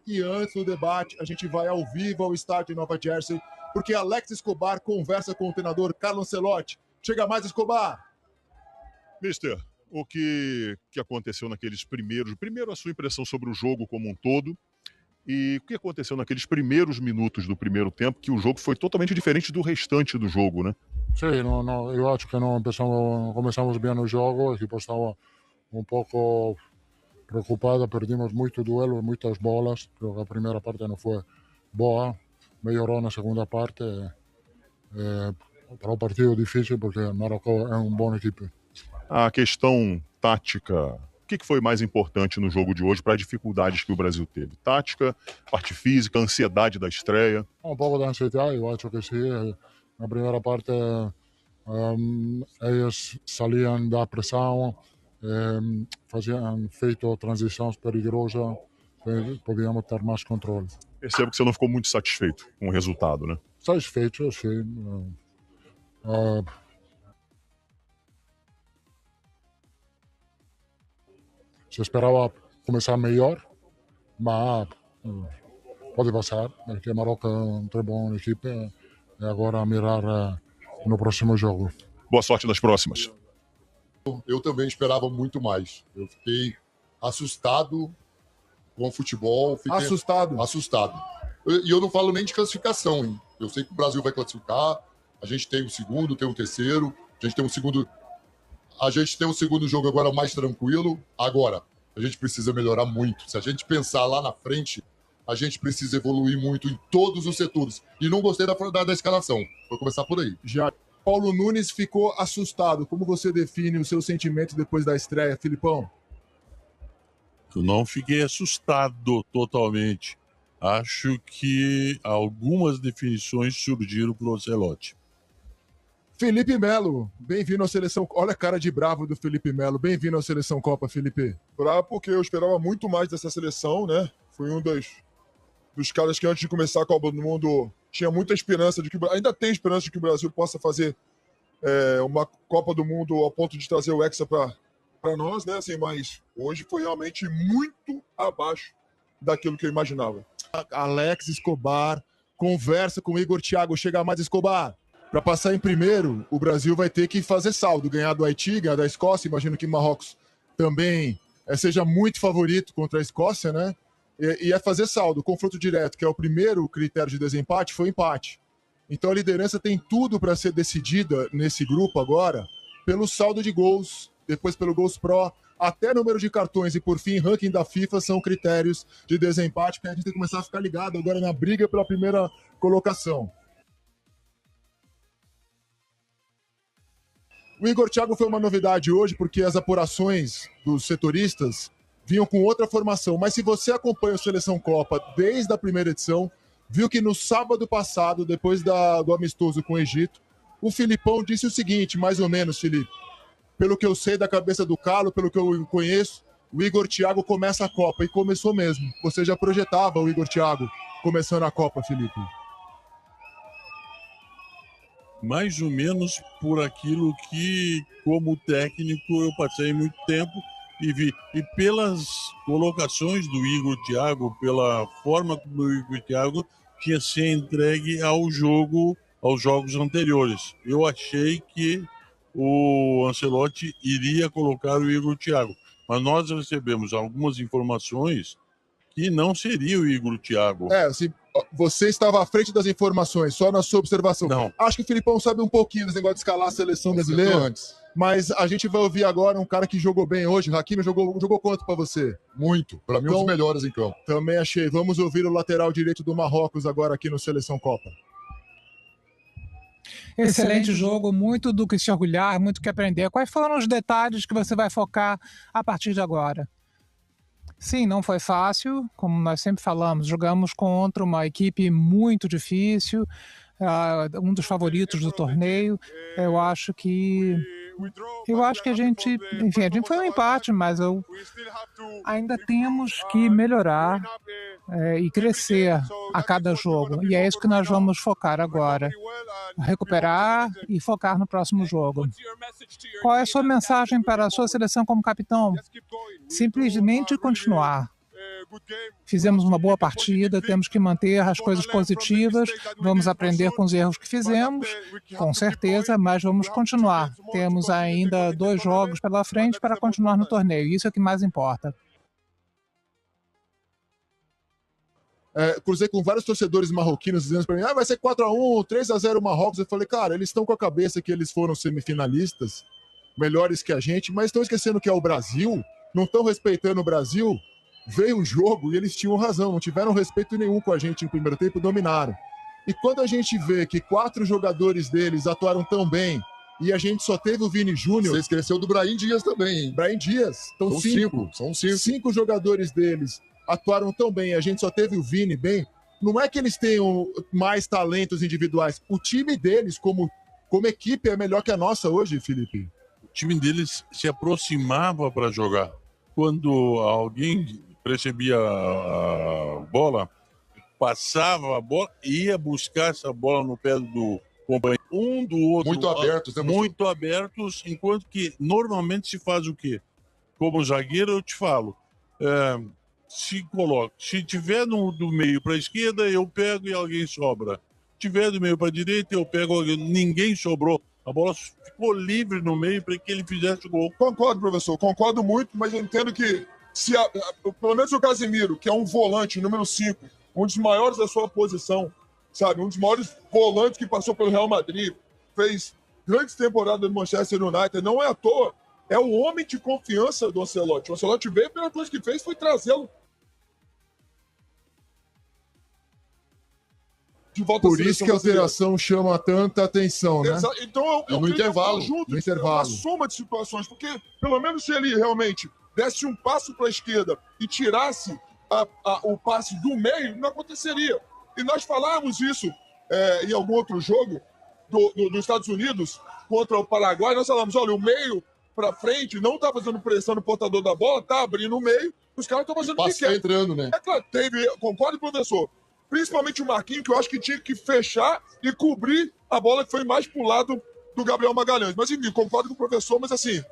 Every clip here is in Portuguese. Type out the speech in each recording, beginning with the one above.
E antes do debate, a gente vai ao vivo ao estádio de Nova Jersey, porque Alex Escobar conversa com o treinador Carlo Ancelotti. Chega mais, Escobar! Mister, o que aconteceu naqueles primeiro a sua impressão sobre o jogo como um todo, e o que aconteceu naqueles primeiros minutos do primeiro tempo, que o jogo foi totalmente diferente do restante do jogo, né? Sim, no, eu acho que não começamos bem o jogo, a equipe estava um pouco preocupada, perdimos muito duelo, muitas bolas, creo que a primeira parte não foi boa, melhorou na segunda parte, para um partido difícil porque Marrocos é uma boa equipe. A questão tática, o que foi mais importante no jogo de hoje para as dificuldades que o Brasil teve? Tática, parte física, ansiedade da estreia? Um pouco de ansiedade, eu acho que sim. Na primeira parte, eles saíam da pressão, faziam feito transições perigosas, podíamos ter mais controle. Percebo que você não ficou muito satisfeito com o resultado, né? Satisfeito, sim. Se esperava começar melhor, mas pode passar, porque Marrocos é uma boa equipe e agora mirar no próximo jogo. Boa sorte nas próximas. Eu também esperava muito mais. Eu fiquei assustado com o futebol. Assustado. E eu não falo nem de classificação, hein? Eu sei que o Brasil vai classificar, a gente tem o segundo, tem o terceiro, a gente tem um segundo jogo agora mais tranquilo. Agora, a gente precisa melhorar muito. Se a gente pensar lá na frente, a gente precisa evoluir muito em todos os setores. E não gostei da escalação. Vou começar por aí. Já Paulo Nunes ficou assustado. Como você define o seu sentimento depois da estreia, Filipão? Eu não fiquei assustado totalmente. Acho que algumas definições surgiram para o Ancelotti. Felipe Melo, bem-vindo à Seleção... Olha a cara de bravo do Felipe Melo. Bem-vindo à Seleção Copa, Felipe. Bravo porque eu esperava muito mais dessa seleção, né? Fui um dos caras que antes de começar a Copa do Mundo tinha muita esperança de que... Ainda tem esperança de que o Brasil possa fazer uma Copa do Mundo ao ponto de trazer o Hexa para nós, né? Assim, mas hoje foi realmente muito abaixo daquilo que eu imaginava. Alex Escobar conversa com o Igor Thiago. Chega mais, Escobar. Para passar em primeiro, o Brasil vai ter que fazer saldo, ganhar do Haiti, ganhar da Escócia. Imagino que Marrocos também seja muito favorito contra a Escócia, né? E é fazer saldo. O confronto direto, que é o primeiro critério de desempate, foi empate. Então a liderança tem tudo para ser decidida nesse grupo agora pelo saldo de gols, depois pelo Gols Pro, até número de cartões e, por fim, ranking da FIFA são critérios de desempate, porque a gente tem que começar a ficar ligado agora na briga pela primeira colocação. O Igor Thiago foi uma novidade hoje, porque as apurações dos setoristas vinham com outra formação. Mas se você acompanha a Seleção Copa desde a primeira edição, viu que no sábado passado, depois do amistoso com o Egito, o Filipão disse o seguinte, mais ou menos, Felipe. Pelo que eu sei da cabeça do Carlo, pelo que eu conheço, o Igor Thiago começa a Copa. E começou mesmo. Você já projetava o Igor Thiago começando a Copa, Felipe? Mais ou menos por aquilo que, como técnico, eu passei muito tempo e vi. E pelas colocações do Igor Thiago, pela forma como o Igor Thiago tinha se entregue ao jogo, aos jogos anteriores. Eu achei que o Ancelotti iria colocar o Igor Thiago, mas nós recebemos algumas informações que não seria o Igor Thiago. Assim, você estava à frente das informações, só na sua observação. Não. Acho que o Filipão sabe um pouquinho desse negócio de escalar a seleção brasileira antes. Mas a gente vai ouvir agora um cara que jogou bem hoje. Hakimi jogou quanto pra você? Muito. Para mim, um dos melhores em campo. Também achei. Vamos ouvir o lateral direito do Marrocos agora aqui no Seleção Copa. Excelente jogo, muito do que se orgulhar, muito do que aprender. Quais foram os detalhes que você vai focar a partir de agora? Sim, não foi fácil, como nós sempre falamos, jogamos contra uma equipe muito difícil, um dos favoritos do torneio. Eu acho que a gente foi um empate, mas ainda temos que melhorar e crescer a cada jogo. E é isso que nós vamos focar agora. Recuperar e focar no próximo jogo. Qual é a sua mensagem para a sua seleção como capitão? Simplesmente continuar. Fizemos uma boa partida, temos que manter as coisas positivas, vamos aprender com os erros que fizemos, com certeza, mas vamos continuar. Temos ainda 2 jogos pela frente para continuar no torneio, isso é o que mais importa. Cruzei com vários torcedores marroquinos dizendo para mim, vai ser 4-1, 3-0 Marrocos. Eu falei, cara, eles estão com a cabeça que eles foram semifinalistas, melhores que a gente, mas estão esquecendo que é o Brasil, não estão respeitando o Brasil. Veio o jogo e eles tinham razão, não tiveram respeito nenhum com a gente no primeiro tempo, dominaram. E quando a gente vê que 4 jogadores deles atuaram tão bem e a gente só teve o Vini Júnior... Você esqueceu do Brahim Dias também, hein? Brahim Dias, então são 5 jogadores deles atuaram tão bem, a gente só teve o Vini bem, não é que eles tenham mais talentos individuais, o time deles como equipe é melhor que a nossa hoje, Felipe. O time deles se aproximava para jogar. Quando alguém recebia a bola, passava a bola e ia buscar essa bola no pé do companheiro, um do outro. Muito abertos, né? Muito abertos, enquanto que normalmente se faz o quê? Como zagueiro eu te falo, se tiver do meio para a esquerda, eu pego e alguém sobra. Se tiver do meio para a direita, eu pego alguém. Ninguém sobrou. A bola ficou livre no meio para que ele fizesse o gol. Concordo, professor. Concordo muito, mas eu entendo que pelo menos o Casemiro, que é um volante, número 5, um dos maiores da sua posição, sabe? Um dos maiores volantes que passou pelo Real Madrid, fez grandes temporadas no Manchester United, não é à toa. É o homem de confiança do Ancelotti. O Ancelotti veio, a primeira coisa que fez foi trazê-lo de volta. Por isso que a alteração chama tanta atenção, né? Então, eu no intervalo, junto, no intervalo. É uma soma de situações, porque pelo menos se ele realmente desse um passo para a esquerda e tirasse o passe do meio, não aconteceria. E nós falávamos isso em algum outro jogo dos Estados Unidos contra o Paraguai. Nós falamos, olha, o meio para frente não está fazendo pressão no portador da bola, está abrindo o meio, os caras estão fazendo o que quer. Tá entrando, né? É claro, concordo, professor. Principalmente o Marquinhos, que eu acho que tinha que fechar e cobrir a bola que foi mais pro lado do Gabriel Magalhães. Mas, enfim, concordo com o professor, mas assim,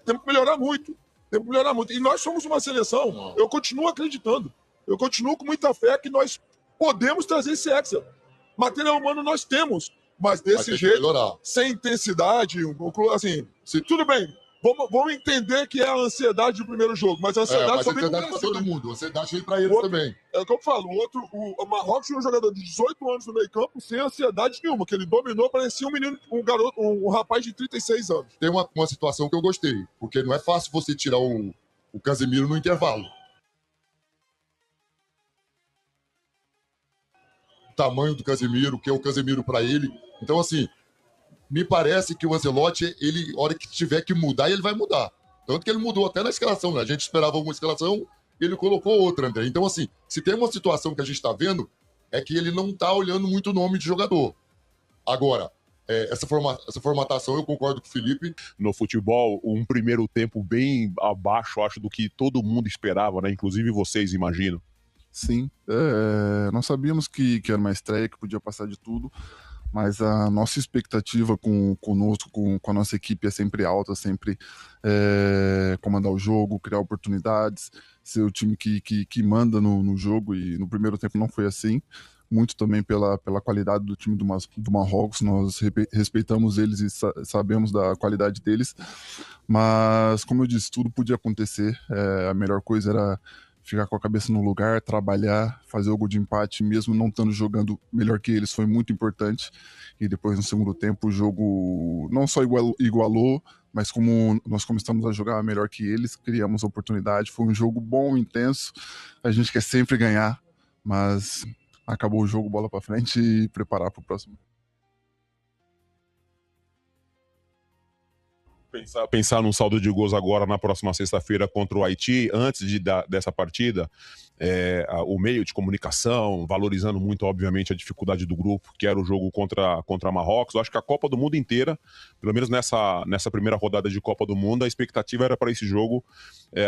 temos que melhorar muito. Temos que melhorar muito. E nós somos uma seleção, eu continuo acreditando, eu continuo com muita fé que nós podemos trazer esse Excel. Material humano nós temos, mas desse jeito, sem intensidade, assim, tudo bem. Vamos entender que é a ansiedade do primeiro jogo, mas a ansiedade só vem para todo mundo, a ansiedade vem para eles também. É o que eu falo, o Marrocos tinha um jogador de 18 anos no meio campo sem ansiedade nenhuma, que ele dominou, parecia um rapaz de 36 anos. Tem uma situação que eu gostei, porque não é fácil você tirar o Casemiro no intervalo. O tamanho do Casemiro, o que é o Casemiro para ele. Então, assim, me parece que o Ancelotti, a hora que tiver que mudar, ele vai mudar. Tanto que ele mudou até na escalação, né? A gente esperava uma escalação, ele colocou outra, André. Então, assim, se tem uma situação que a gente está vendo, é que ele não está olhando muito o nome de jogador. Agora, essa formatação, eu concordo com o Felipe. No futebol, um primeiro tempo bem abaixo, acho, do que todo mundo esperava, né? Inclusive vocês, imagino. Sim, nós sabíamos que era uma estreia, que podia passar de tudo, mas a nossa expectativa conosco, com a nossa equipe é sempre alta, sempre comandar o jogo, criar oportunidades, ser o time que manda no jogo, e no primeiro tempo não foi assim, muito também pela qualidade do time do Marrocos, nós respeitamos eles e sabemos da qualidade deles, mas como eu disse, tudo podia acontecer, a melhor coisa era ficar com a cabeça no lugar, trabalhar, fazer o gol de empate, mesmo não estando jogando melhor que eles, foi muito importante. E depois, no segundo tempo, o jogo não só igualou, mas como nós começamos a jogar melhor que eles, criamos oportunidade. Foi um jogo bom, intenso. A gente quer sempre ganhar, mas acabou o jogo, bola para frente e preparar para o próximo. Pensar num saldo de gols agora na próxima sexta-feira contra o Haiti, antes dessa partida, o meio de comunicação, valorizando muito, obviamente, a dificuldade do grupo, que era o jogo contra Marrocos. Eu acho que a Copa do Mundo inteira, pelo menos nessa primeira rodada de Copa do Mundo, a expectativa era para esse jogo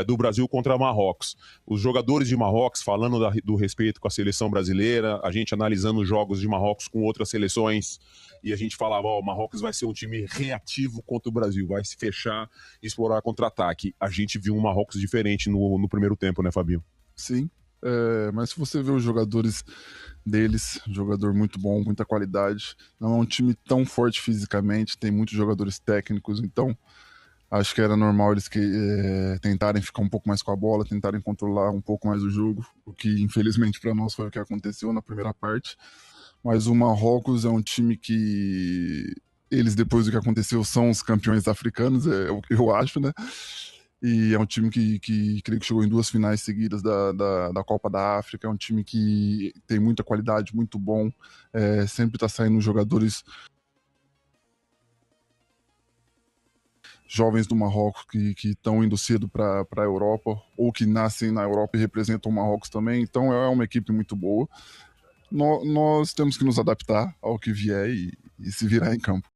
do Brasil contra Marrocos. Os jogadores de Marrocos falando do respeito com a seleção brasileira, a gente analisando os jogos de Marrocos com outras seleções, e a gente falava, o Marrocos vai ser um time reativo contra o Brasil, vai se fechar, explorar contra-ataque. A gente viu um Marrocos diferente no primeiro tempo, né, Fabinho? sim. Mas se você vê os jogadores deles, jogador muito bom, muita qualidade. Não é um time tão forte fisicamente, tem muitos jogadores técnicos, então acho que era normal eles tentarem ficar um pouco mais com a bola, tentarem controlar um pouco mais o jogo, o que infelizmente para nós foi o que aconteceu na primeira parte. Mas o Marrocos é um time que eles, depois do que aconteceu, são os campeões africanos, é o que eu acho, né? E é um time que creio que chegou em 2 finais seguidas da Copa da África. É um time que tem muita qualidade, muito bom. Sempre está saindo jogadores jovens do Marrocos que estão indo cedo para a Europa, ou que nascem na Europa e representam o Marrocos também. Então é uma equipe muito boa. Nós temos que nos adaptar ao que vier e se virar em campo.